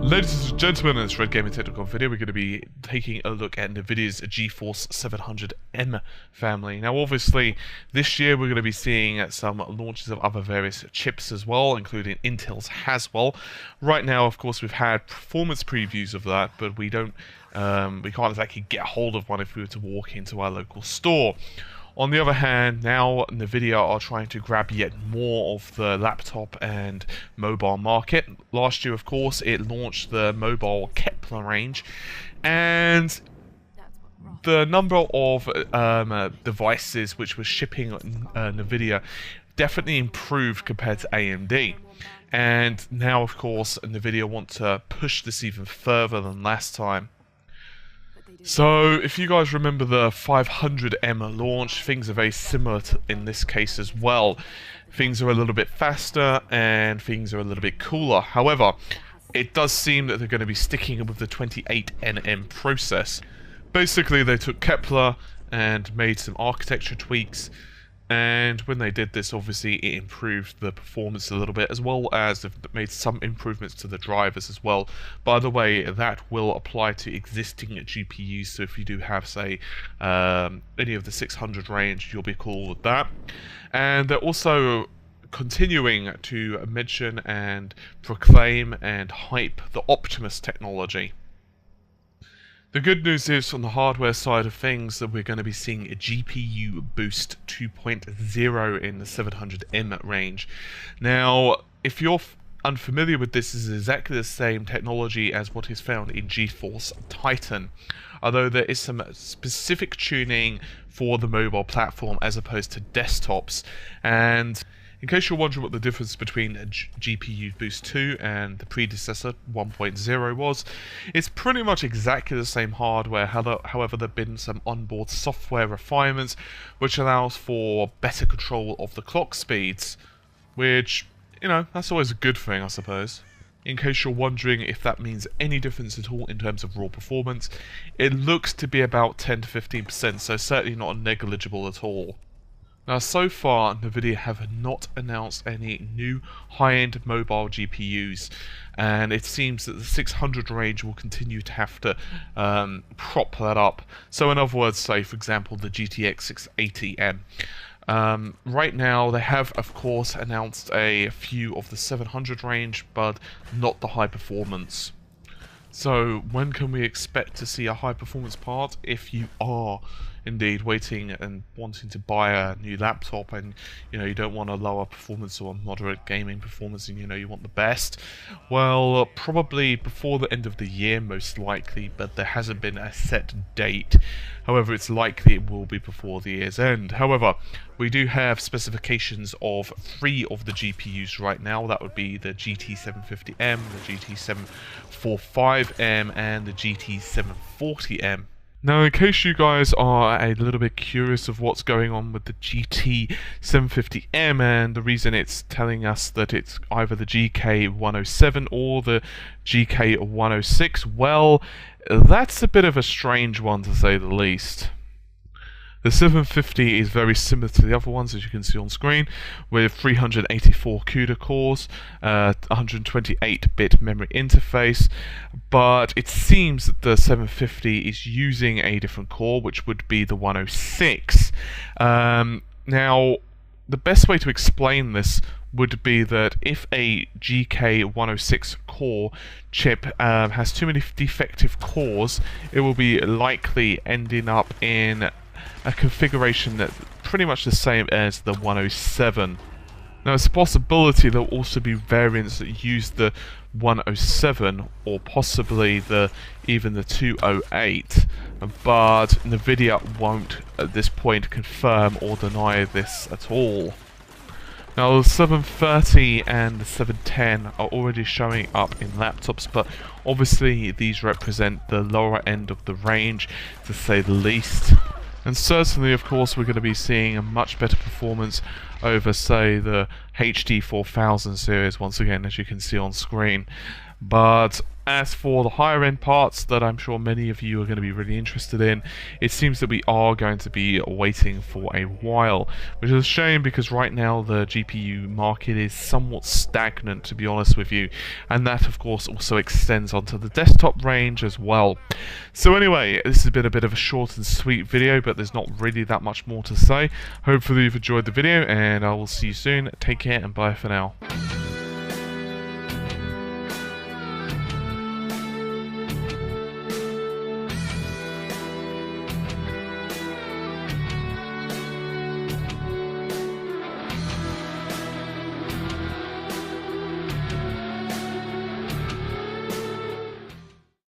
Ladies and gentlemen, in this Red Gaming Technical video, we're going to be taking a look at Nvidia's Geforce 700M family. Now, obviously, this year we're going to be seeing some launches of other various chips as well, including Intel's Haswell. Right now, of course, we've had performance previews of that, but we can't exactly get hold of one if we were to walk into our local store. On the other hand, now Nvidia are trying to grab yet more of the laptop and mobile market. Last year, of course, it launched the mobile Kepler range, and the number of devices which were shipping Nvidia definitely improved compared to AMD. And now, of course, Nvidia want to push this even further than last time. So, if you guys remember the 500M launch, things are very similar in this case as well. Things are a little bit faster and things are a little bit cooler. However, it does seem that they're going to be sticking with the 28nm process. Basically, they took Kepler and made some architecture tweaks, and when they did this, obviously it improved the performance a little bit, as well as they've made some improvements to the drivers as well. By the way, that will apply to existing GPUs, so if you do have, say, any of the 600 range, you'll be cool with that. And they're also continuing to mention and proclaim and hype the Optimus technology. The good news is, on the hardware side of things, that we're going to be seeing a GPU Boost 2.0 in the 700M range. Now, if you're unfamiliar with this, is exactly the same technology as what is found in GeForce Titan, although there is some specific tuning for the mobile platform as opposed to desktops. And in case you're wondering what the difference between GPU Boost 2 and the predecessor 1.0 was, it's pretty much exactly the same hardware. However, there have been some onboard software refinements which allows for better control of the clock speeds, which, you know, that's always a good thing, I suppose. In case you're wondering if that means any difference at all in terms of raw performance, it looks to be about 10 to 15%, so certainly not negligible at all. Now, so far, Nvidia have not announced any new high-end mobile GPUs, and it seems that the 600 range will continue to have to prop that up. So, in other words, say, for example, the GTX 680M. Right now, they have, of course, announced a few of the 700 range, but not the high performance. So, when can we expect to see a high performance part? If you are indeed waiting and wanting to buy a new laptop, and you don't want a lower performance or a moderate gaming performance, and you want the best, well, probably before the end of the year, most likely, but there hasn't been a set date. However, it's likely it will be before the year's end. However, we do have specifications of 3 of the GPUs right now. That would be the GT750M, the GT745M, and the GT740M. Now, in case you guys are a little bit curious of what's going on with the GT750M, and the reason it's telling us that it's either the GK107 or the GK106, well, that's a bit of a strange one, to say the least. The 750 is very similar to the other ones, as you can see on screen, with 384 CUDA cores, 128-bit memory interface, but it seems that the 750 is using a different core, which would be the 106. Now, the best way to explain this would be that if a GK106 core chip has too many defective cores, it will be likely ending up in a configuration that's pretty much the same as the 107. Now, it's a possibility there will also be variants that use the 107 or possibly even the 208, but Nvidia won't at this point confirm or deny this at all. Now, the 730 and the 710 are already showing up in laptops, but obviously these represent the lower end of the range, to say the least. And certainly, of course, we're going to be seeing a much better performance over, say, the HD 4000 series, once again, as you can see on screen. But As for the higher end parts that I'm sure many of you are going to be really interested in, it seems that we are going to be waiting for a while, which is a shame because right now the GPU market is somewhat stagnant, to be honest with you, and that of course also extends onto the desktop range as well. So anyway, this has been a bit of a short and sweet video, but there's not really that much more to say. Hopefully you've enjoyed the video, and I will see you soon. Take care and bye for now.